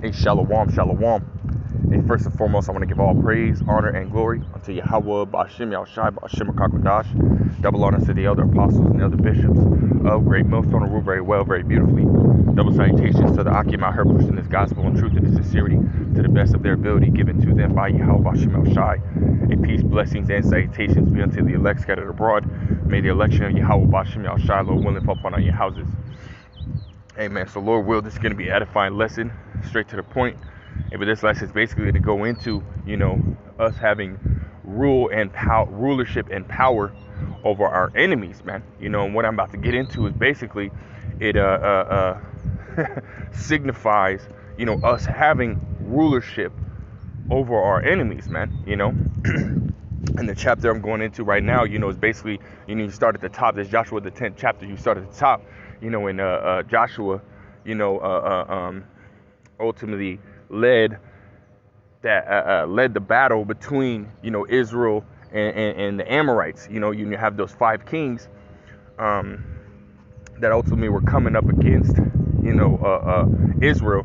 Hey, shalom, shalom. And first and foremost, I want to give all praise, honor, and glory unto Yahweh, Ba'ashem Yahushai, Ba'ashem HaKadosh. Double honor to the elder apostles and elder bishops of Great Millstone, who rule very well, very beautifully. Double salutations to the Akim out here pushing this gospel and truth and sincerity to the best of their ability, given to them by Yahweh, Ba'ashem Yahushai. And peace, blessings, and salutations be unto the elect scattered abroad. May the election of Yahweh, Ba'ashem Yahushai, Lord willing, fall upon all your houses. Amen. So Lord will, this is going to be an edifying lesson, straight to the point. And but this lesson is basically going to go into, us having rulership and power over our enemies, man. And what I'm about to get into is basically it signifies, us having rulership over our enemies, man. And the chapter I'm going into right now, is basically, you start at the top. There's Joshua, the 10th chapter. You start at the top, in Joshua, ultimately led the battle between, Israel and the Amorites. You have those 5 kings that ultimately were coming up against, Israel,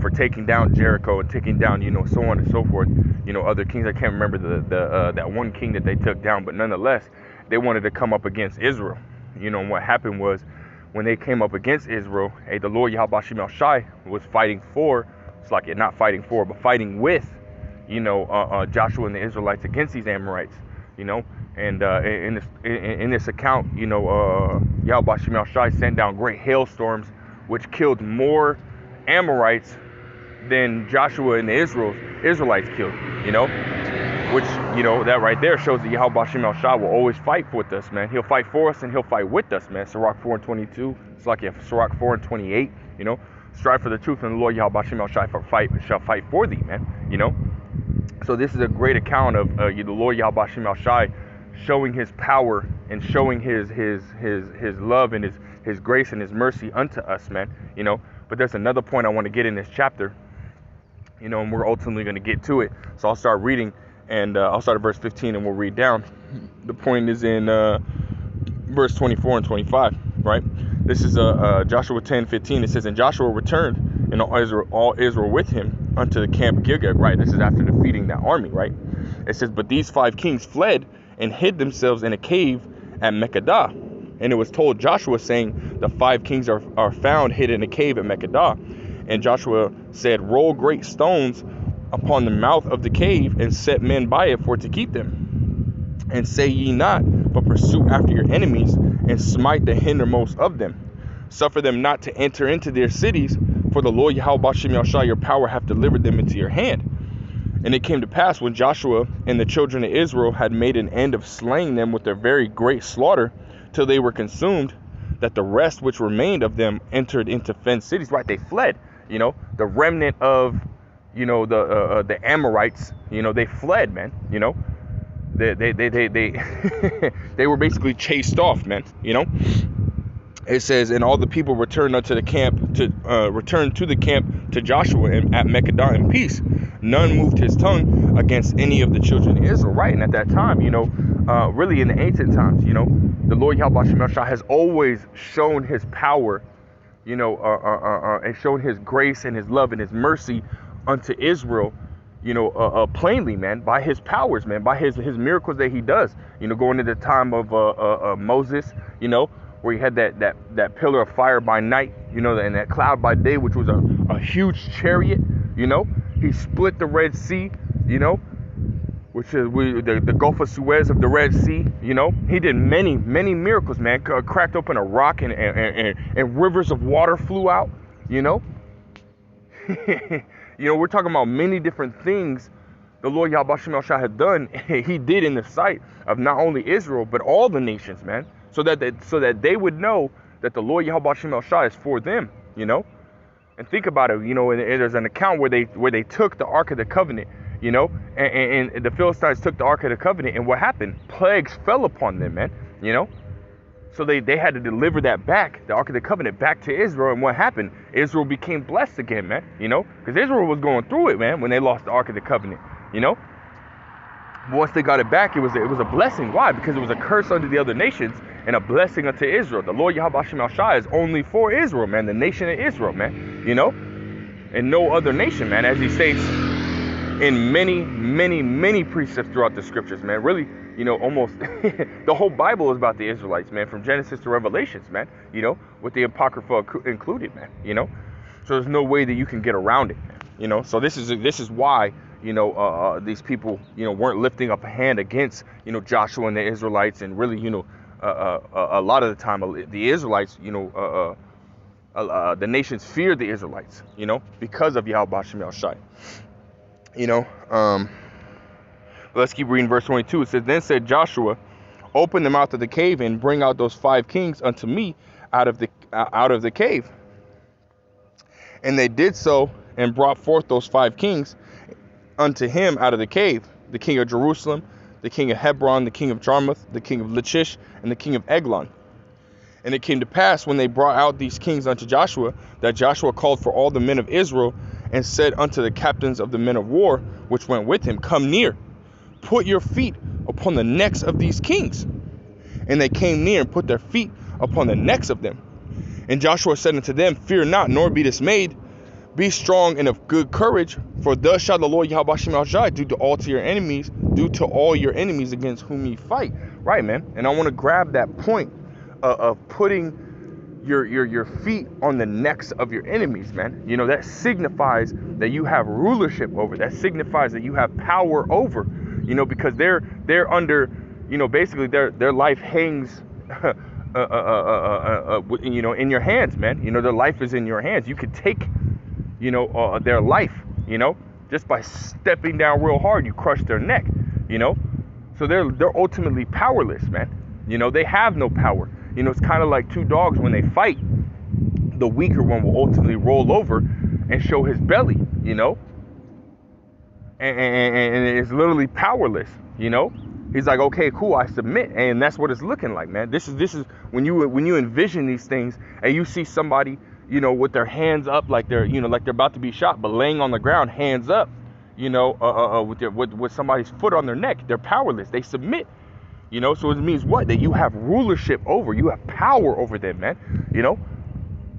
for taking down Jericho and taking down, so on and so forth. Other kings, I can't remember that one king that they took down, but nonetheless, they wanted to come up against Israel. And what happened was, when they came up against Israel, the Lord Yahweh Ba'ashem Yahushai was fighting for, it's like not fighting for, but fighting with, Joshua and the Israelites against these Amorites, and in this account, Yahweh Ba'ashem Yahushai sent down great hailstorms, which killed more Amorites than Joshua and the Israelites killed, which, that right there shows that Yahweh Ba'ashem Yahushai will always fight with us, man. He'll fight for us and he'll fight with us, man. Sirach 4:22, it's like Sirach 4:28, strive for the truth, and the Lord Yahweh Ba'ashem Yahushai shall fight for thee, man. So this is a great account of the Lord Yahweh Ba'ashem Yahushai showing his power and showing his love and his grace and his mercy unto us, man. But there's another point I want to get in this chapter, and we're ultimately going to get to it. So I'll start reading, and I'll start at verse 15 and we'll read down. The point is in verse 24 and 25, right? This is Joshua 10:15. It says, and Joshua returned, and all Israel with him unto the camp Gilgal, right? This is after defeating that army, right? It says, but these 5 kings fled and hid themselves in a cave at Mekkedah. And it was told Joshua, saying, the 5 kings are found hid in a cave at Mekkedah. And Joshua said, roll great stones upon the mouth of the cave, and set men by it for to keep them. And say ye not, but pursue after your enemies, and smite the hindermost of them. Suffer them not to enter into their cities, for the Lord Yahweh Ba'ashem Yahushai your power hath delivered them into your hand. And it came to pass, when Joshua and the children of Israel had made an end of slaying them with a very great slaughter, till they were consumed, that the rest which remained of them entered into fenced cities. Right, they fled. The remnant of, the Amorites, they fled, man. They they were basically chased off, man. It says, and all the people returned unto the camp to Joshua at Mekkedah in peace. None moved his tongue against any of the children of Israel. Right, and at that time, really in the ancient times, the Lord Yahweh Ba'ashem Yahushai has always shown his power, and shown his grace and his love and his mercy unto Israel, plainly, man, by his powers, man, by his miracles that he does, going into the time of Moses, where he had that pillar of fire by night, and that cloud by day, which was a huge chariot, he split the Red Sea, which is the Gulf of Suez of the Red Sea. He did many miracles, man. Cracked open a rock, and rivers of water flew out. We're talking about many different things the Lord Yahweh Ba'ashem Yahushai had done. He did in the sight of not only Israel but all the nations, man, so that they would know that the Lord Yahweh Ba'ashem Yahushai is for them. And think about it. And there's an account where they took the Ark of the Covenant. And the Philistines took the Ark of the Covenant, and what happened? Plagues fell upon them, man. So they had to deliver that back, the Ark of the Covenant, back to Israel. And what happened? Israel became blessed again, man. Because Israel was going through it, man, when they lost the Ark of the Covenant. But once they got it back, it was a blessing. Why? Because it was a curse unto the other nations and a blessing unto Israel. The Lord Yahweh Ba'ashem Yahushai is only for Israel, man, the nation of Israel, man. and no other nation, man, as he states in many, many, many precepts throughout the scriptures, man. Really, almost the whole Bible is about the Israelites, man, from Genesis to Revelations, man, with the Apocrypha included, man, So there's no way that you can get around it, man, So this is why, these people, weren't lifting up a hand against, Joshua and the Israelites, and really, a lot of the time, the Israelites, the nations feared the Israelites, because of Yahweh Bashem El Shai. Let's keep reading verse 22. It says, then said Joshua, open the mouth of the cave and bring out those 5 kings unto me out of the cave. And they did so, and brought forth those 5 kings unto him out of the cave, the king of Jerusalem, the king of Hebron, the king of Jarmuth, the king of Lachish, and the king of Eglon. And it came to pass, when they brought out these kings unto Joshua, that Joshua called for all the men of Israel, and said unto the captains of the men of war, which went with him, come near, put your feet upon the necks of these kings. And they came near, and put their feet upon the necks of them. And Joshua said unto them, fear not, nor be dismayed. Be strong and of good courage, for thus shall the Lord Yahweh Bashem El Shai do to all your enemies against whom ye fight. Right, man. And I want to grab that point of putting your feet on the necks of your enemies, man. That signifies that you have rulership over. That signifies that you have power over. Because they're under, basically their life hangs in your hands, man. Their life is in your hands. You could take, their life, just by stepping down real hard, you crush their neck, So they're ultimately powerless, man. They have no power. It's kind of like 2 dogs when they fight. The weaker one will ultimately roll over and show his belly, and it's literally powerless, He's like, okay, cool, I submit, and that's what it's looking like, man. This is when you envision these things and you see somebody, with their hands up, like they're about to be shot, but laying on the ground, hands up, with somebody's foot on their neck. They're powerless. They submit. So it means what? That you have rulership over, you have power over them, man,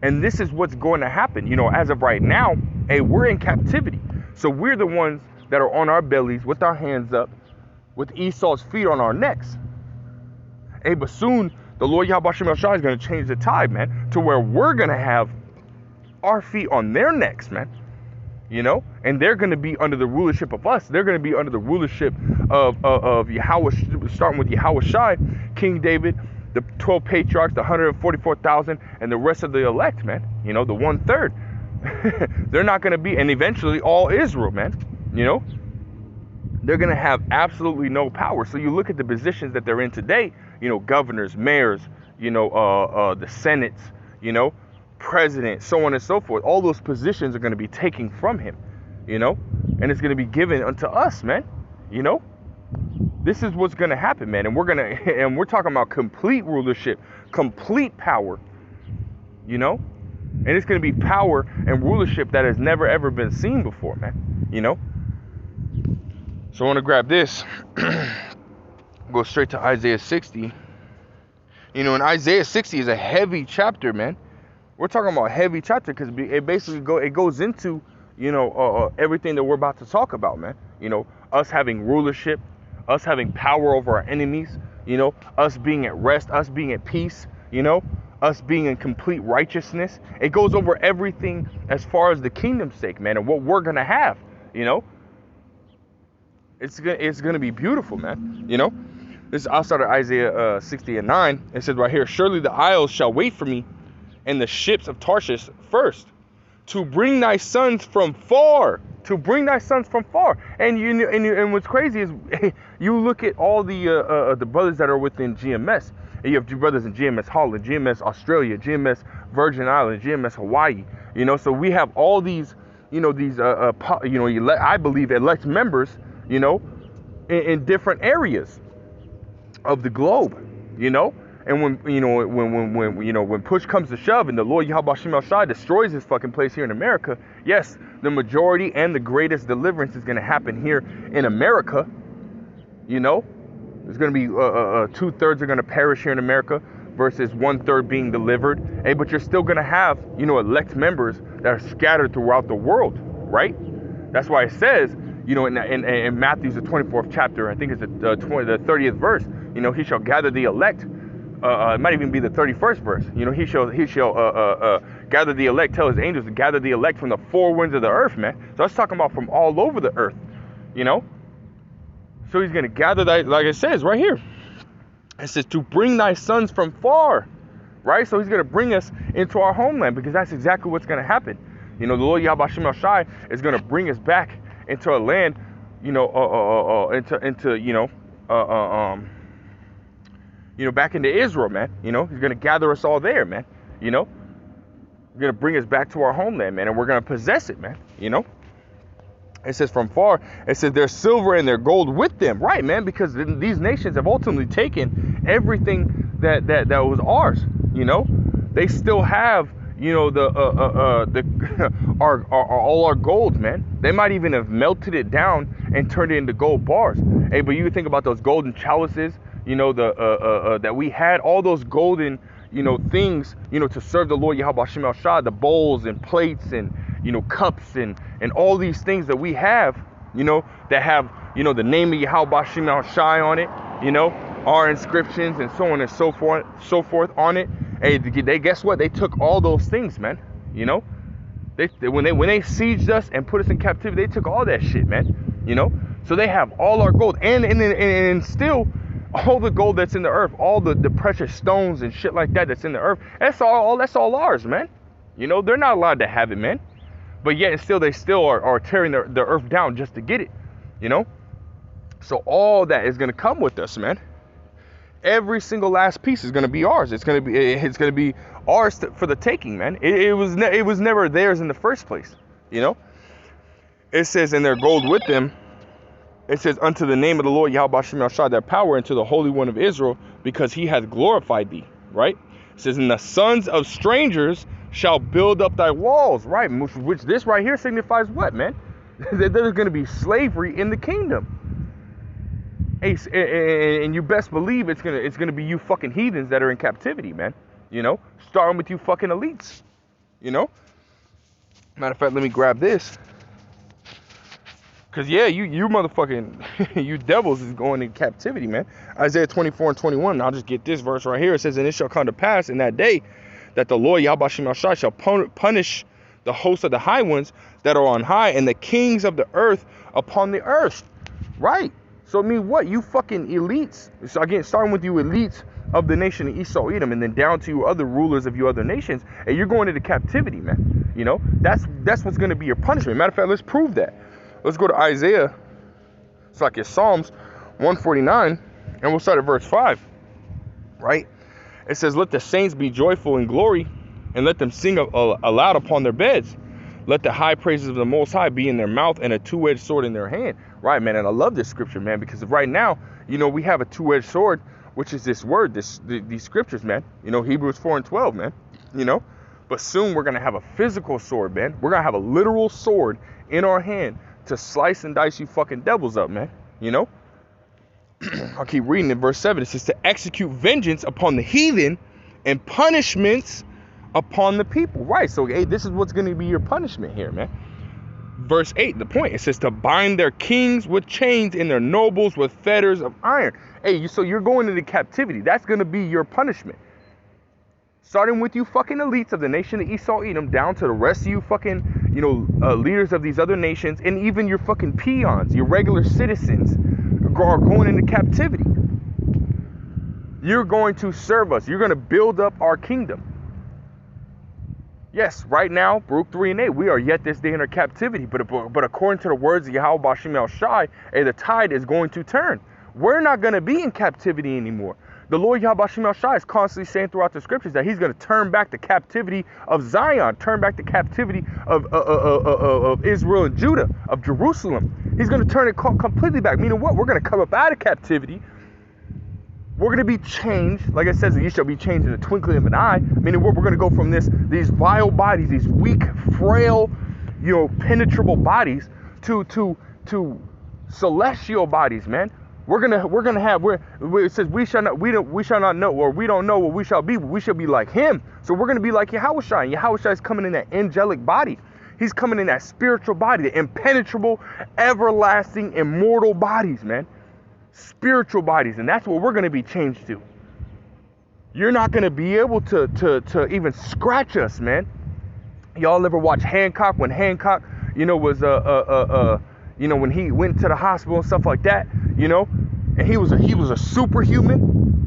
and this is what's going to happen, as of right now. Hey, we're in captivity. So we're the ones that are on our bellies with our hands up, with Esau's feet on our necks. Hey, but soon the Lord Yahweh Bashem El Shai is going to change the tide, man, to where we're going to have our feet on their necks, man. And they're going to be under the rulership of us. They're going to be under the rulership of Yahweh, starting with Yahweh Shai, King David, the 12 patriarchs, the 144,000, and the rest of the elect, man. The 1/3. They're not going to be, and eventually all Israel, man. They're going to have absolutely no power. So you look at the positions that they're in today, governors, mayors, the senates, president, so on and so forth. All those positions are going to be taken from him, and it's going to be given unto us, man. This is what's going to happen, man. And we're talking about complete rulership, complete power, and it's going to be power and rulership that has never ever been seen before, man. So I want to grab this, go straight to Isaiah 60. And Isaiah 60 is a heavy chapter, man. We're talking about a heavy chapter because it basically goes into, everything that we're about to talk about, man. Us having rulership, us having power over our enemies, us being at rest, us being at peace, us being in complete righteousness. It goes over everything as far as the kingdom's sake, man, and what we're going to have, It's gonna be beautiful, man. This is outside of Isaiah 60 and 9. It says right here, surely the isles shall wait for me, and the ships of Tarshish first, to bring thy sons from far. To bring thy sons from far. And what's crazy is you look at all the brothers that are within GMS. And you have brothers in GMS Holland, GMS Australia, GMS Virgin Islands, GMS Hawaii. So we have all these, I believe elect members, in different areas of the globe, and when push comes to shove and the Lord Yahweh Bashem El Shai destroys this fucking place here in America, yes, the majority and the greatest deliverance is going to happen here in America. There's going to be 2/3 are going to perish here in America. versus 1/3 being delivered. Hey, but you're still going to have, elect members that are scattered throughout the world, right? That's why it says, in Matthew's the 24th chapter, I think it's the 30th verse, he shall gather the elect. It might even be the 31st verse. He shall gather the elect, tell his angels to gather the elect from the four winds of the earth, man. So that's talking about from all over the earth, So he's going to gather that, like it says right here. It says to bring thy sons from far, right? So he's going to bring us into our homeland, because that's exactly what's going to happen. The Lord Yahweh Shem El Shai is going to bring us back into a land, back into Israel, man. He's going to gather us all there, man. He's going to bring us back to our homeland, man, and we're going to possess it, man. It says from far, it says their silver and their gold with them, right, man? Because these nations have ultimately taken everything that was ours. They still have, all our gold, man. They might even have melted it down and turned it into gold bars. Hey, but you think about those golden chalices, that we had, all those golden, things, to serve the Lord Yahweh Shem El Shai, the bowls and plates and, cups and all these things that we have, that have, the name of Yahweh Shem El Shai on it, our inscriptions and so on and so forth on it. Hey, they guess what? They took all those things, man. When they sieged us and put us in captivity, they took all that shit, man. So they have all our gold and still all the gold that's in the earth, all the precious stones and shit like that's in the earth. That's all ours, man. They're not allowed to have it, man. But yet and still they still are tearing the earth down just to get it. So all that is gonna come with us, man. Every single last piece is gonna be ours. It's gonna be ours for the taking, man. It was never theirs in the first place. It says, and their gold with them. It says, unto the name of the Lord Yahweh Shem El Shai, their power, and to the Holy One of Israel, because he hath glorified thee, right? It says, and the sons of strangers shall build up thy walls, right? Which this right here signifies what, man? That there's going to be slavery in the kingdom. Hey, and you best believe it's gonna be you fucking heathens that are in captivity, man. Starting with you fucking elites. Matter of fact, let me grab this. Cause yeah, you motherfucking, you devils is going in captivity, man. Isaiah 24 and 21. I'll just get this verse right here. It says, and it shall come to pass in that day that the Lord Yahweh Shem El Shai shall punish the host of the high ones that are on high, and the kings of the earth upon the earth. Right. So I mean, what? You fucking elites. So again, starting with you elites of the nation of Esau, Edom, and then down to you other rulers of you other nations, and you're going into captivity, man. That's what's going to be your punishment. Matter of fact, let's prove that. Let's go to Isaiah. It's like it's Psalms 149, and we'll start at verse 5. Right? It says, let the saints be joyful in glory, and let them sing aloud upon their beds. Let the high praises of the Most High be in their mouth, and a two-edged sword in their hand. Right, man, and I love this scripture, man, because right now, we have a two-edged sword, which is this word, these scriptures, man. Hebrews 4 and 12, man. But soon we're going to have a physical sword, man. We're going to have a literal sword in our hand to slice and dice you fucking devils up, man. I'll keep reading in verse 7. It says to execute vengeance upon the heathen and punishments upon the people. Right, so hey, this is what's going to be your punishment here, man. Verse 8, the point, it says to bind their kings with chains and their nobles with fetters of iron. Hey, so you're going into captivity. That's going to be your punishment. Starting with you fucking elites of the nation of Esau, Edom, down to the rest of you fucking, leaders of these other nations, and even your fucking peons, your regular citizens, are going into captivity. You're going to serve us. You're going to build up our kingdom. Yes, right now, Baruch 3 and 8, we are yet this day in our captivity. But according to the words of Yahweh Shem El Shai, the tide is going to turn. We're not going to be in captivity anymore. The Lord Yahweh Shem El Shai is constantly saying throughout the scriptures that he's going to turn back the captivity of Zion, turn back the captivity of Israel and Judah, of Jerusalem. He's going to turn it completely back. Meaning what? We're going to come up out of captivity. We're going to be changed. Like it says, you shall be changed in the twinkling of an eye. Meaning what? We're going to go from these vile bodies, these weak, frail, penetrable bodies to celestial bodies, man. It says we shall not know, or we don't know what we shall be, but we shall be like him. So we're gonna be like Yahushua, and Yahushua is coming in that angelic body. He's coming in that spiritual body, the impenetrable, everlasting, immortal bodies, man. Spiritual bodies, and that's what we're gonna be changed to. You're not gonna be able to even scratch us, man. Y'all ever watch Hancock? When Hancock, was when he went to the hospital and stuff like that, and he was a superhuman,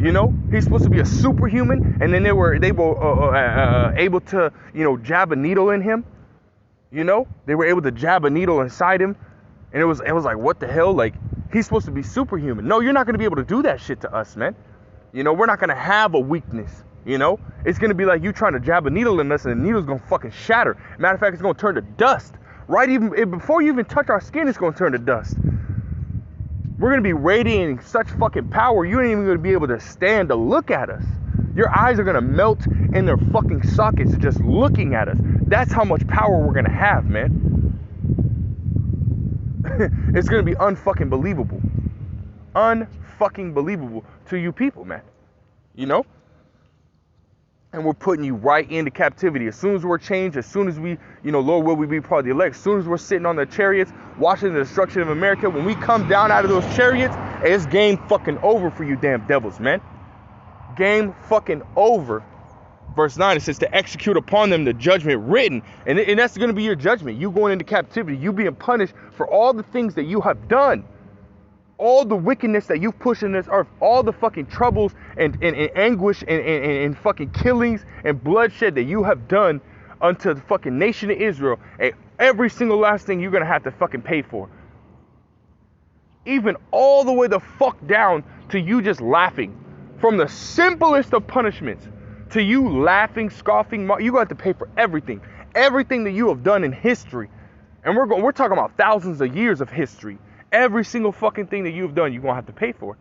he's supposed to be a superhuman, and then they were able to, jab a needle in him, they were able to jab a needle inside him, and it was like, what the hell, like, he's supposed to be superhuman. No, you're not going to be able to do that shit to us, man. We're not going to have a weakness, it's going to be like you trying to jab a needle in us, and the needle's going to fucking shatter. Matter of fact, it's going to turn to dust. Right, before you even touch our skin, it's going to turn to dust. We're going to be radiating such fucking power, you ain't even going to be able to stand to look at us. Your eyes are going to melt in their fucking sockets just looking at us. That's how much power we're going to have, man. It's going to be unfucking believable. Unfucking believable to you people, man. And we're putting you right into captivity. As soon as we're changed, as soon as we, Lord, will we be part of the elect? As soon as we're sitting on the chariots, watching the destruction of America, when we come down out of those chariots, it's game fucking over for you damn devils, man. Game fucking over. Verse 9, it says to execute upon them the judgment written. And that's going to be your judgment. You going into captivity. You being punished for all the things that you have done. All the wickedness that you've pushed in this earth, all the fucking troubles and anguish and fucking killings and bloodshed that you have done unto the fucking nation of Israel, and every single last thing you're gonna have to fucking pay for. Even all the way the fuck down to you just laughing. From the simplest of punishments to you laughing, scoffing, you're gonna have to pay for everything. Everything that you have done in history. And we're talking about thousands of years of history. Every single fucking thing that you've done, you're going to have to pay for.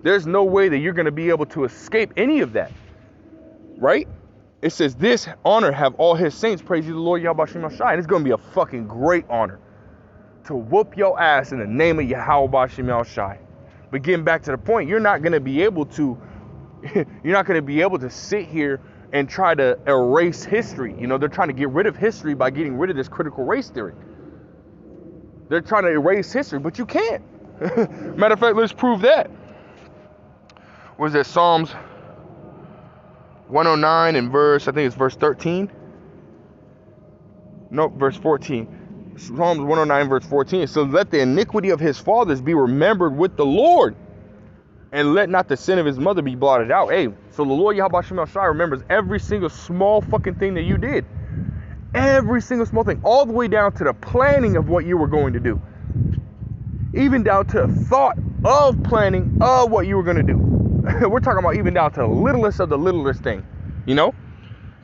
There's no way that you're going to be able to escape any of that. Right? It says, this honor have all his saints. Praise you, the Lord Yahweh Shem Shai. And it's going to be a fucking great honor to whoop your ass in the name of Yahweh Shem Shai. But getting back to the point, you're not going to be able to sit here and try to erase history. They're trying to get rid of history by getting rid of this critical race theory. They're trying to erase history, but you can't. Matter of fact, let's prove that. Was it Psalms 109 and verse 13? Nope, verse 14. Psalms 109 verse 14. So let the iniquity of his fathers be remembered with the Lord, and let not the sin of his mother be blotted out. Hey, so the Lord Yahweh Shem Shai remembers every single small fucking thing that you did. Every single small thing, all the way down to the planning of what you were going to do. Even down to the thought of planning of what you were going to do. We're talking about even down to the littlest of the littlest thing.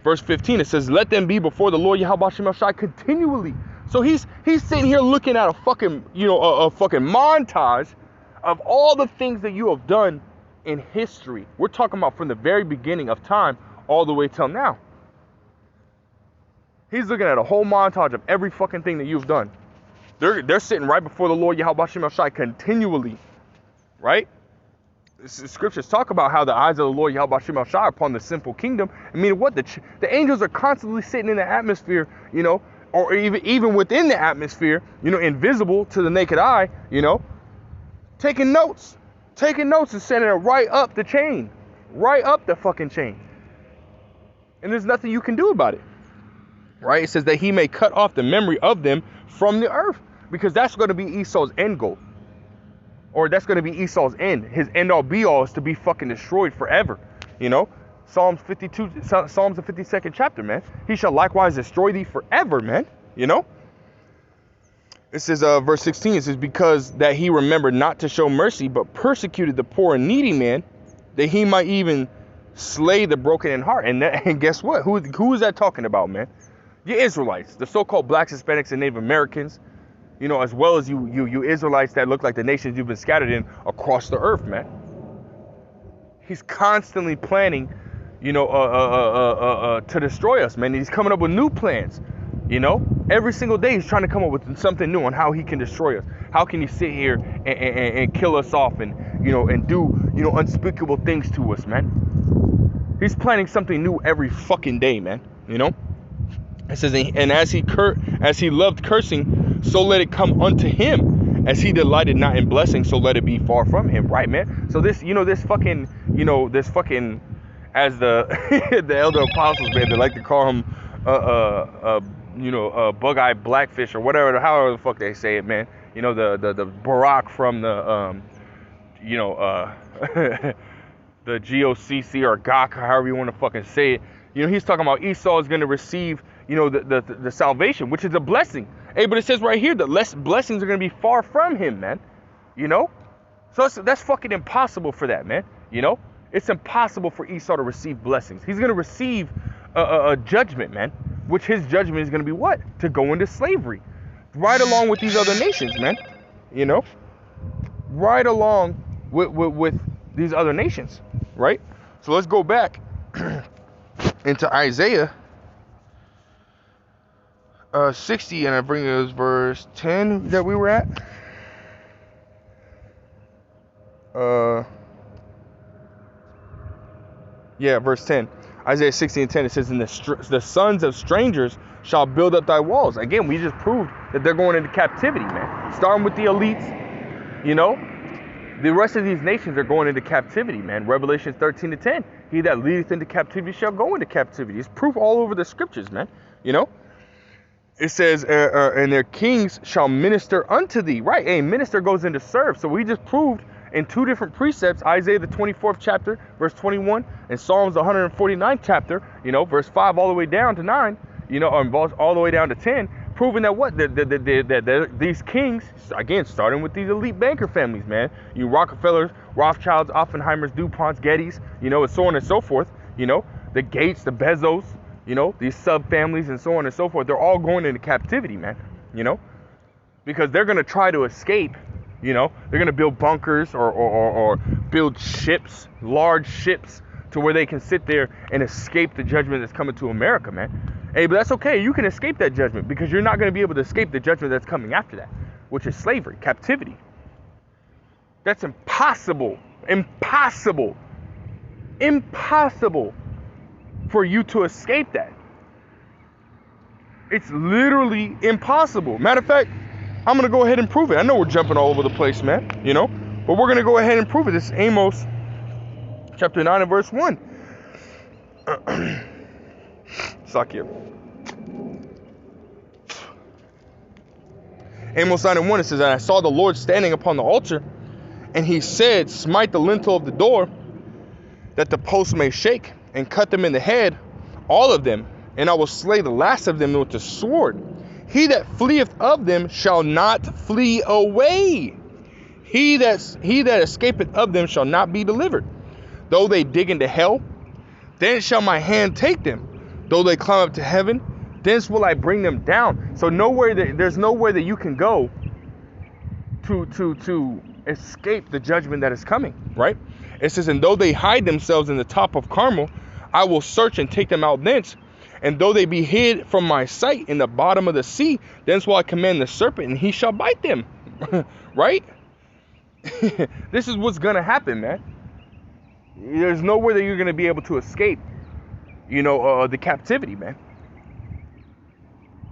Verse 15, it says, let them be before the Lord Yahweh Shem Shai continually. So he's sitting here looking at a fucking, a fucking montage of all the things that you have done in history. We're talking about from the very beginning of time all the way till now. He's looking at a whole montage of every fucking thing that you've done. They're sitting right before the Lord Yahweh Shem Shai continually, right? Scriptures talk about how the eyes of the Lord Yahweh Shem Shai are upon the simple kingdom. I mean, what the angels are constantly sitting in the atmosphere, or even within the atmosphere, invisible to the naked eye, taking notes and sending it right up the chain, right up the fucking chain. And there's nothing you can do about it. Right? It says that he may cut off the memory of them from the earth, because that's going to be Esau's end goal. Or that's going to be Esau's end. His end all be all is to be fucking destroyed forever. Psalms the 52nd chapter, man. He shall likewise destroy thee forever, man. It says, verse 16, it says, because that he remembered not to show mercy, but persecuted the poor and needy man, that he might even slay the broken in heart. And guess what? Who is that talking about, man? The Israelites, the so-called blacks, Hispanics, and Native Americans, as well as you Israelites that look like the nations you've been scattered in across the earth, man. He's constantly planning, to destroy us, man. He's coming up with new plans, You know, every single day he's trying to come up with something new on how he can destroy us. How can he sit here and kill us off and, you know, and do, you know, unspeakable things to us, man. He's planning something new every fucking day, man. You know, it says, and as he loved cursing, so let it come unto him. As he delighted not in blessing, so let it be far from him. Right, man? So this, you know, this fucking, as the the elder apostles, man, they like to call him, bug-eyed blackfish or whatever, however the fuck they say it, man. You know, the Barack from the, the GOCC or GOC, however you want to fucking say it. You know, he's talking about Esau is going to receive, you know, the salvation, which is a blessing. Hey, but it says right here that less blessings are going to be far from him, man. You know? So that's fucking impossible for that, man. You know? It's impossible for Esau to receive blessings. He's going to receive a judgment, man. Which his judgment is going to be what? To go into slavery. Right along with these other nations, man. You know? Right along with these other nations. Right? So let's go back into Isaiah 60, and I bring us verse 10 that we were at. Verse 10. Isaiah 60 and 10, it says, and the sons of strangers shall build up thy walls. Again, we just proved that they're going into captivity, man. Starting with the elites, you know. The rest of these nations are going into captivity, man. Revelation 13 to 10. He that leadeth into captivity shall go into captivity. It's proof all over the scriptures, man. You know. It says, and their kings shall minister unto thee. Right, a minister goes in to serve. So we just proved in two different precepts, Isaiah the 24th chapter, verse 21, and Psalms the 149th chapter, you know, verse 5 all the way down to 9, you know, or all the way down to 10, proving that what? That these kings, again, starting with these elite banker families, man. You Rockefellers, Rothschilds, Oppenheimers, DuPonts, Gettys, you know, and so on and so forth, you know, the Gates, the Bezos, you know, these sub-families and so on and so forth, they're all going into captivity, man, you know, because they're going to try to escape, you know, they're going to build bunkers or build ships, large ships, to where they can sit there and escape the judgment that's coming to America, man. Hey, but that's okay. You can escape that judgment because you're not going to be able to escape the judgment that's coming after that, which is slavery, captivity. That's impossible. Impossible for you to escape that. It's literally impossible. Matter of fact, I'm going to go ahead and prove it. I know we're jumping all over the place, man, you know, but we're going to go ahead and prove it. This is Amos chapter 9 and verse 1. Sakir. Amos 9 and 1, it says, and I saw the Lord standing upon the altar, and he said, smite the lintel of the door, that the posts may shake, and cut them in the head, all of them, and I will slay the last of them with the sword. He that fleeth of them shall not flee away. He that escapeth of them shall not be delivered. Though they dig into hell, then shall my hand take them. Though they climb up to heaven, thence will I bring them down. So there's nowhere that you can go to escape the judgment that is coming, right? It says, and though they hide themselves in the top of Carmel, I will search and take them out thence. And though they be hid from my sight in the bottom of the sea, thence will I command the serpent, and he shall bite them. Right? This is what's going to happen, man. There's nowhere that you're going to be able to escape, you know, the captivity, man.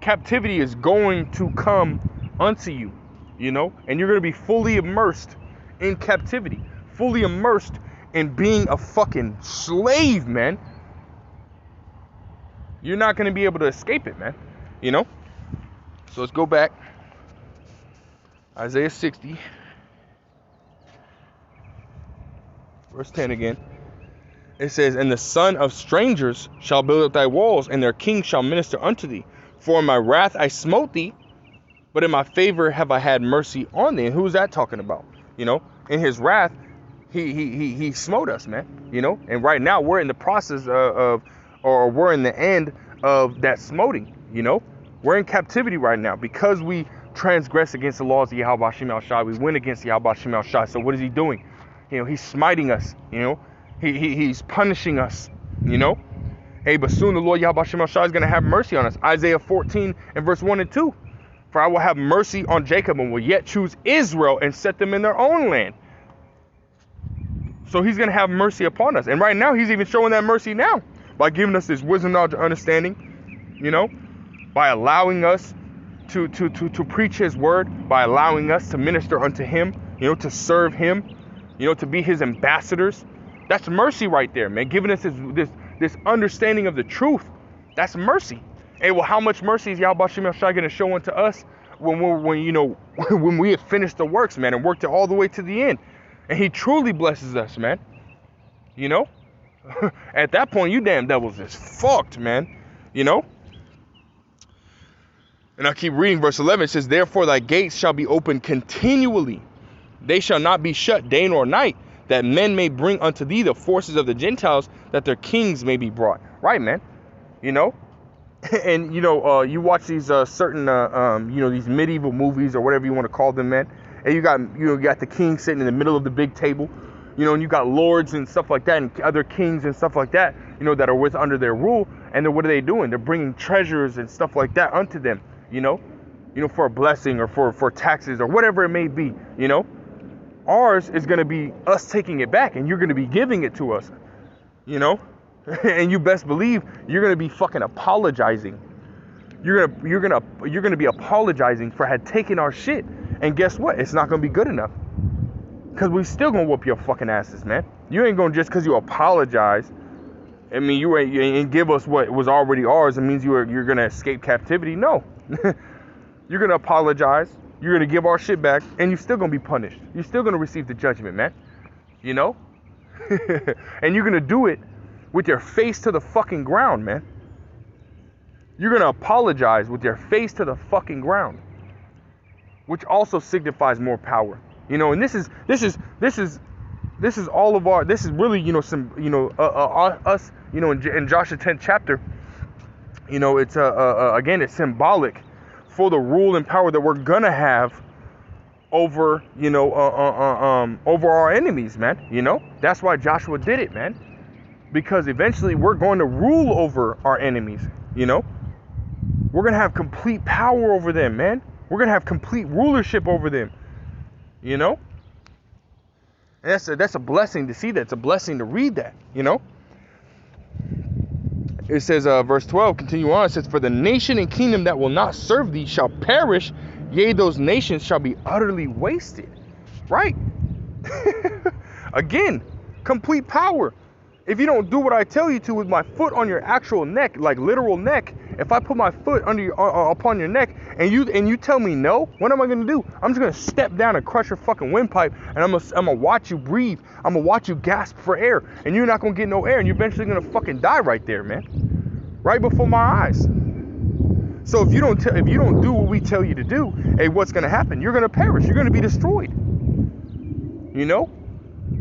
Captivity is going to come unto you, you know, and you're going to be fully immersed in captivity, fully immersed in being a fucking slave, man. You're not going to be able to escape it, man, you know. So let's go back. Isaiah 60. Verse 10 again. It says, and the son of strangers shall build up thy walls, and their king shall minister unto thee. For in my wrath I smote thee, but in my favor have I had mercy on thee. And who is that talking about? You know, in his wrath, he smote us, man. You know, and right now we're in the process or we're in the end of that smoting. You know, we're in captivity right now because we transgress against the laws of Yahweh Shem El Shai. We went against Yahweh Shem El Shai. So what is he doing? You know, he's smiting us. You know, he's punishing us. You know, Hey, but soon the Lord Yahweh Shem Shai is going to have mercy on us. Isaiah 14 and verse 1 and 2. For I will have mercy on Jacob and will yet choose Israel and set them in their own land. So he's going to have mercy upon us. And right now, he's even showing that mercy now by giving us this wisdom, knowledge, and understanding, you know, by allowing us to preach his word, by allowing us to minister unto him, you know, to serve him, you know, to be his ambassadors. That's mercy right there, man. Giving us this understanding of the truth. That's mercy. Hey, well, how much mercy is Yahweh Shem Shai going to show unto us when we have finished the works, man, and worked it all the way to the end? And he truly blesses us, man. You know? At that point, you damn devils is fucked, man. You know? And I keep reading verse 11. It says, therefore thy gates shall be open continually. They shall not be shut day nor night, that men may bring unto thee the forces of the Gentiles, that their kings may be brought. Right, man. You know? And, you know, you watch these certain, you know, these medieval movies or whatever you want to call them, man. And you got the king sitting in the middle of the big table, you know, and you got lords and stuff like that and other kings and stuff like that, you know, that are under their rule. And then what are they doing? They're bringing treasures and stuff like that unto them, you know, for a blessing or for taxes or whatever it may be, you know. Ours is going to be us taking it back, and you're going to be giving it to us, you know. And you best believe you're going to be fucking apologizing. You're going to be apologizing for had taken our shit. And guess what? It's not going to be good enough. Because we still going to whoop your fucking asses, man. You ain't going to, just because you apologize, I mean, you ain't give us what was already ours. It means you're going to escape captivity. No. You're going to apologize. You're going to give our shit back. And you're still going to be punished. You're still going to receive the judgment, man. You know? And you're going to do it with your face to the fucking ground, man. You're going to apologize with your face to the fucking ground. Which also signifies more power, you know. And this is all of our. This is really, you know, some, you know, us, you know, in Joshua 10th chapter. You know, it's again, it's symbolic for the rule and power that we're gonna have over, you know, over our enemies, man. You know, that's why Joshua did it, man, because eventually we're going to rule over our enemies. You know, we're gonna have complete power over them, man. We're going to have complete rulership over them, you know? And that's a blessing to see that. It's a blessing to read that, you know? It says, verse 12, continue on. It says, for the nation and kingdom that will not serve thee shall perish, yea, those nations shall be utterly wasted. Right? Again, complete power. If you don't do what I tell you to with my foot on your actual neck, like literal neck, if I put my foot under upon your neck and you tell me no, what am I gonna do? I'm just gonna step down and crush your fucking windpipe, and I'm gonna watch you breathe. I'm gonna watch you gasp for air, and you're not gonna get no air, and you're eventually gonna fucking die right there, man, right before my eyes. So if you don't do what we tell you to do, hey, what's gonna happen? You're gonna perish. You're gonna be destroyed. You know,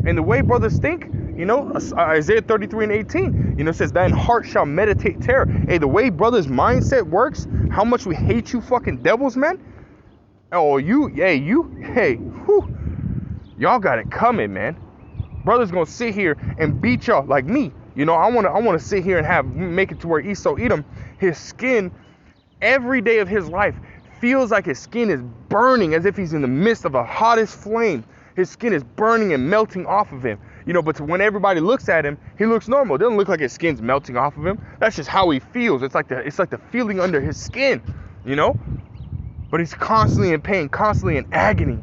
and the way brothers think. You know, Isaiah 33 and 18, you know, says, thine heart shall meditate terror. Hey, the way brothers' mindset works, how much we hate you fucking devils, man. Oh, y'all got it coming, man. Brothers gonna sit here and beat y'all like me. You know, I wanna sit here and make it to where Esau Edom, his skin, every day of his life, feels like his skin is burning as if he's in the midst of a hottest flame. His skin is burning and melting off of him. You know, but when everybody looks at him, he looks normal. It doesn't look like his skin's melting off of him. That's just how he feels. It's like the feeling under his skin, you know? But he's constantly in pain, constantly in agony.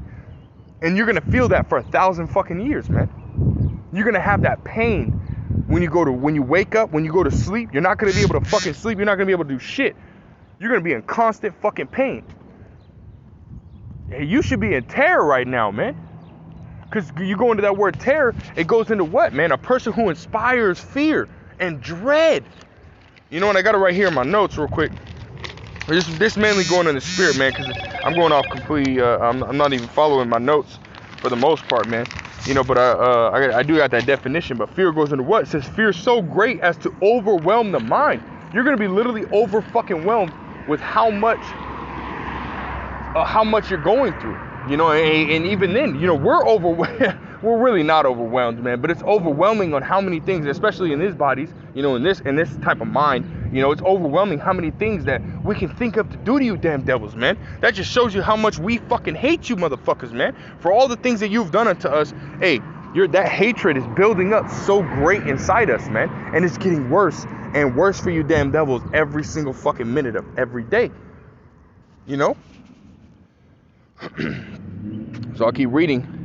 And you're gonna feel that for 1,000 fucking years, man. You're gonna have that pain when you wake up, when you go to sleep. You're not gonna be able to fucking sleep. You're not gonna be able to do shit. You're gonna be in constant fucking pain. Hey, you should be in terror right now, man. Because you go into that word terror, it goes into what, man? A person who inspires fear and dread. You know what? I got it right here in my notes real quick. This mainly going in the spirit, man, because I'm going off completely. I'm not even following my notes for the most part, man. You know, but I do got that definition. But fear goes into what? It says fear so great as to overwhelm the mind. You're going to be literally over fucking whelmed with how much you're going through. You know, and even then, you know, we're we're really not overwhelmed, man, but it's overwhelming on how many things, especially in these bodies, you know, in this type of mind, you know, it's overwhelming how many things that we can think of to do to you damn devils, man. That just shows you how much we fucking hate you motherfuckers, man, for all the things that you've done unto us. Hey, that hatred is building up so great inside us, man, and it's getting worse and worse for you damn devils every single fucking minute of every day, you know. So I'll keep reading.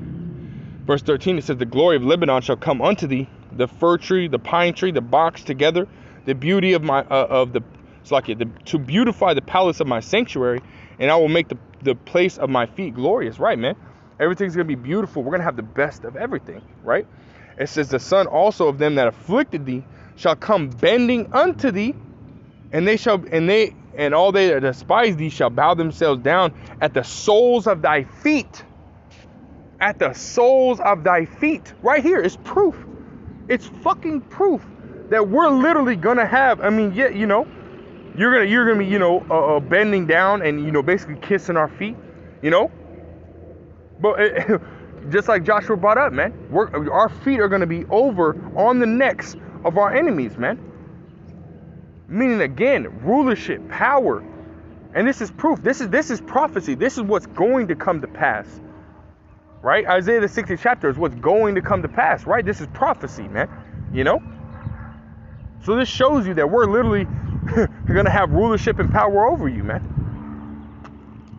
Verse 13, it says, the glory of Lebanon shall come unto thee, the fir tree, the pine tree, the box together, the beauty of my to beautify the palace of my sanctuary, and I will make the place of my feet glorious. Right, man. Everything's gonna be beautiful. We're gonna have the best of everything, right? It says, the son also of them that afflicted thee shall come bending unto thee, and all they that despise thee shall bow themselves down at the soles of thy feet. At the soles of thy feet. Right here is proof. It's fucking proof that we're literally gonna have. I mean, yeah, you know, you're gonna be, you know, bending down and, you know, basically kissing our feet, you know. But just like Joshua brought up, man, our feet are gonna be over on the necks of our enemies, man. Meaning, again, rulership, power, and this is proof. This is prophecy. This is what's going to come to pass. Right? Isaiah the 60th chapter is what's going to come to pass, right? This is prophecy, man. You know? So this shows you that we're literally going to have rulership and power over you, man.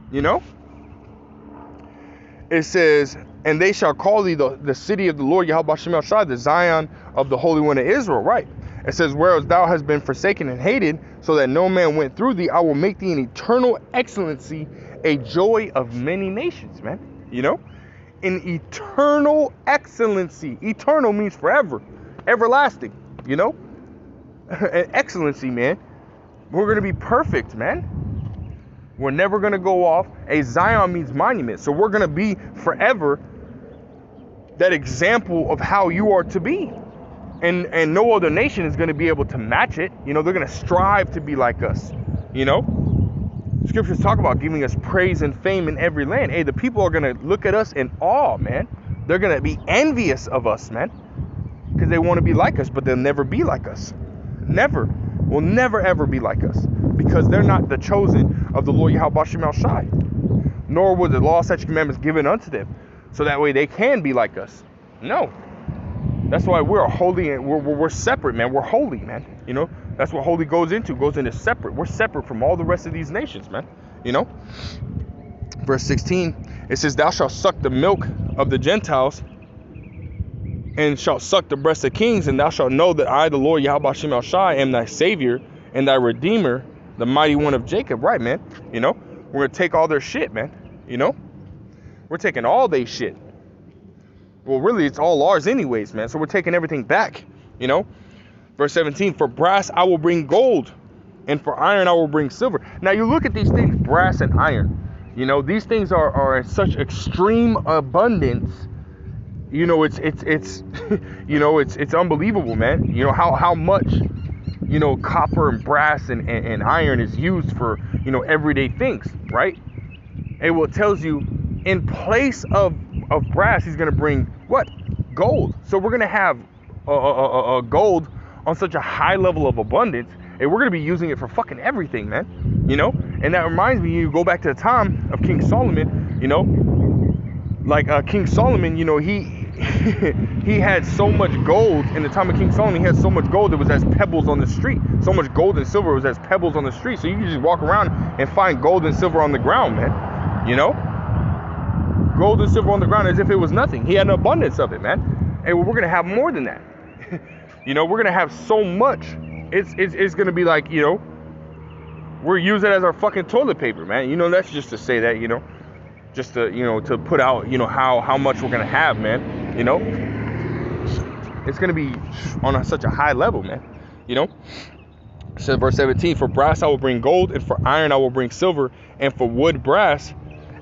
You know? It says, and they shall call thee the city of the Lord Yahweh Shem El Shaddai, the Zion of the Holy One of Israel, right? It says, whereas thou hast been forsaken and hated, so that no man went through thee, I will make thee an eternal excellency, a joy of many nations, man. You know? An eternal excellency. Eternal means forever, everlasting, you know. An excellency, man. We're going to be perfect, man. We're never going to go off. A Zion means monument, so we're going to be forever that example of how you are to be, and no other nation is going to be able to match it. You know, they're going to strive to be like us, you know. Scriptures talk about giving us praise and fame in every land. Hey, the people are going to look at us in awe, man. They're going to be envious of us, man. Because they want to be like us, but they'll never be like us. Never. Will never, ever be like us. Because they're not the chosen of the Lord Yahweh Shem El Shaddai. Nor were the law, such commandments given unto them. So that way they can be like us. No. That's why we're holy and we're separate, man. We're holy, man. You know? That's what holy goes into separate. We're separate from all the rest of these nations, man. You know? Verse 16, it says, thou shalt suck the milk of the Gentiles and shalt suck the breast of kings, and thou shalt know that I, the Lord Yahweh Shem El Shaddai, am thy Savior and thy Redeemer, the mighty one of Jacob. Right, man? You know? We're going to take all their shit, man. You know? We're taking all their shit. Well, really, it's all ours anyways, man. So we're taking everything back, you know? Verse 17, for brass I will bring gold, and for iron I will bring silver. Now you look at these things, brass and iron. You know, these things are in such extreme abundance. You know, it's you know, it's unbelievable, man. You know how much, you know, copper and brass and iron is used for, you know, everyday things, right? And what tells you, in place of brass, he's gonna bring what? Gold. So we're gonna have gold on such a high level of abundance, and we're going to be using it for fucking everything, man. You know? And that reminds me, you go back to the time of King Solomon, you know? Like King Solomon, you know, he had so much gold. In the time of King Solomon, he had so much gold, it was as pebbles on the street. So much gold and silver was as pebbles on the street. So you can just walk around and find gold and silver on the ground, man. You know? Gold and silver on the ground as if it was nothing. He had an abundance of it, man. And we're going to have more than that. You know, we're going to have so much. It's going to be like, you know, we're using it as our fucking toilet paper, man. You know, that's just to say that, you know, just to, you know, to put out, you know, how much we're going to have, man. You know, it's going to be on such a high level, man. You know, it says verse 17, for brass I will bring gold, and for iron I will bring silver, and for wood brass,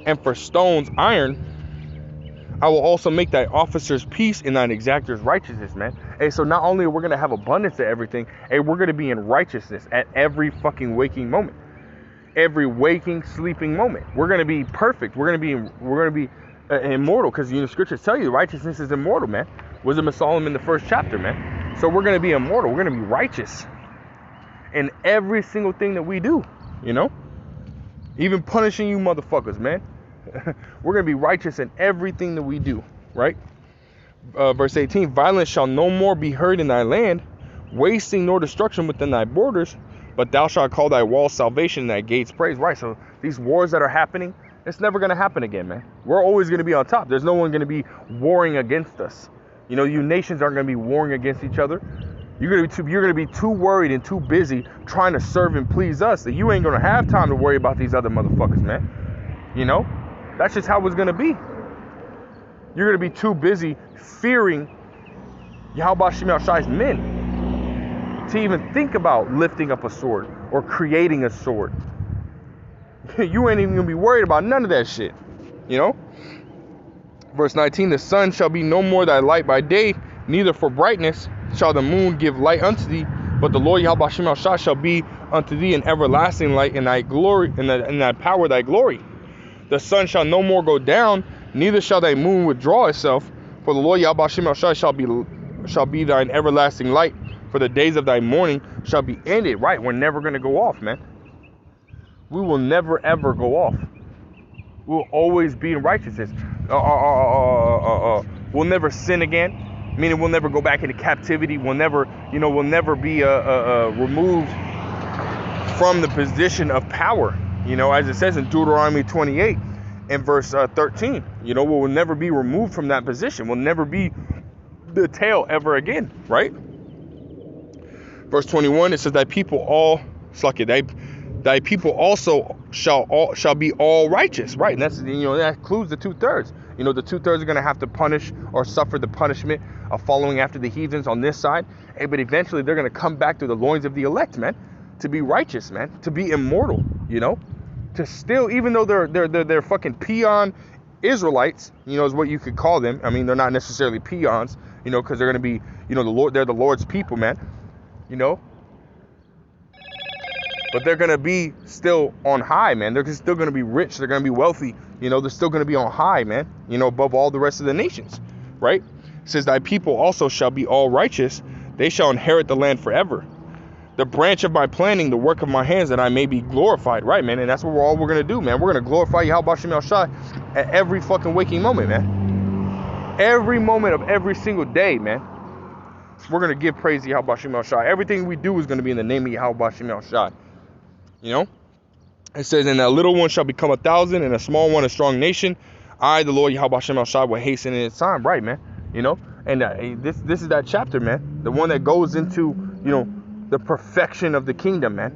and for stones iron. I will also make thy officers peace and thine exactors righteousness, man. Hey, so not only are we going to have abundance of everything, hey, we're going to be in righteousness at every fucking waking moment. Every waking, sleeping moment. We're going to be perfect. We're going to be immortal, because scriptures tell you righteousness is immortal, man. Wisdom of Solomon, the 1st chapter, man. So we're going to be immortal. We're going to be righteous in every single thing that we do, even punishing you motherfuckers, man. We're going to be righteous in everything that we do, right? Verse 18, violence shall no more be heard in thy land, wasting nor destruction within thy borders, but thou shalt call thy walls salvation and thy gates praise. Right, so these wars that are happening, it's never going to happen again, man. We're always going to be on top. There's no one going to be warring against us. You nations aren't going to be warring against each other. You're going to be too worried and too busy trying to serve and please us that you ain't going to have time to worry about these other motherfuckers, man. That's just how it's going to be. You're going to be too busy fearing Yahweh Shem Shai's men to even think about lifting up a sword or creating a sword. You ain't even going to be worried about none of that shit, Verse 19, the sun shall be no more thy light by day, neither for brightness shall the moon give light unto thee, but the Lord Yahweh Shem Shai shall be unto thee an everlasting light, in thy glory, in thy power, thy glory. The sun shall no more go down, neither shall thy moon withdraw itself, for the Lord Yahweh Shem Shai shall be thine everlasting light, for the days of thy mourning shall be ended. Right, we're never going to go off, man. We will never ever go off. We'll always be in righteousness. We'll never sin again, meaning we'll never go back into captivity. We'll never be removed from the position of power. As it says in Deuteronomy 28 and verse 13. We'll never be removed from that position. We'll never be the tail ever again, right? Verse 21, it says, thy people also shall be all righteous, right? And that's that includes the 2/3. The 2/3 are going to have to punish or suffer the punishment of following after the heathens on this side. Hey, but eventually they're going to come back to the loins of the elect, man, to be righteous, man, to be immortal, to still, even though they're fucking peon Israelites, is what you could call them. I mean, they're not necessarily peons, because they're going to be, they're the Lord's people, man, But they're going to be still on high, man. They're still going to be rich. They're going to be wealthy. They're still going to be on high, man, above all the rest of the nations, right? It says, thy people also shall be all righteous. They shall inherit the land forever. The branch of my planting, the work of my hands, that I may be glorified, right, man? And that's what we're going to do, man. We're going to glorify Yahweh Shem Shai at every fucking waking moment, man. Every moment of every single day, man. We're going to give praise to Yahweh Shem Shai. Everything we do is going to be in the name of Yahweh Shem Shai. It says, and a little one shall become 1,000, and a small one a strong nation. I, the Lord Yahweh Shem Shai, will hasten in its time, right, man? And this is that chapter, man. The one that goes into, the perfection of the kingdom, man.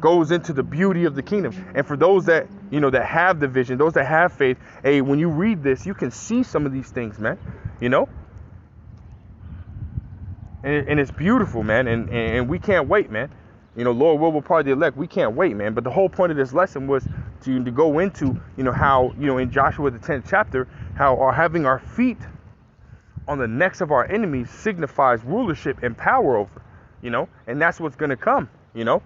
Goes into the beauty of the kingdom. And for those that, that have the vision, those that have faith, hey, when you read this, you can see some of these things, man. And it's beautiful, man. And we can't wait, man. Lord will part of the elect. We can't wait, man. But the whole point of this lesson was to go into, how, in Joshua the 10th chapter, how having our feet on the necks of our enemies signifies rulership and power over, and that's what's going to come, It's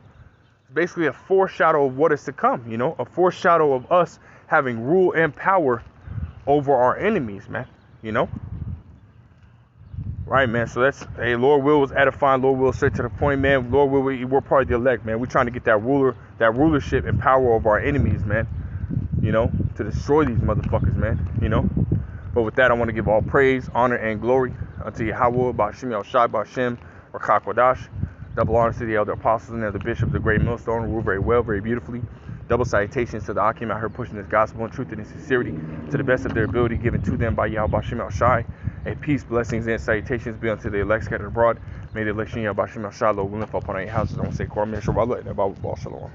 basically a foreshadow of what is to come, a foreshadow of us having rule and power over our enemies, man, Right, man. So that's, hey, Lord will was edifying. Lord will straight to the point, man. Lord will, we're part of the elect, man. We're trying to get that rulership and power over our enemies, man. To destroy these motherfuckers, man. But with that, I want to give all praise, honor, and glory unto Yahweh, Ba'Shem Yahushai, Ba'Shem, Rakak Wadash. Double honors to the elder apostles and the bishop, the great millstone, who rule very well, very beautifully. Double salutations to the Akim out here pushing this gospel in truth and in sincerity to the best of their ability, given to them by Yahweh Ba'Shem Yahushai. And peace, blessings, and salutations be unto the elect scattered abroad. May the election Yahweh Ba'Shem Yahushai, Lord willing, fall upon our houses. I want to say, Kwame Shabbat, and about Shalom.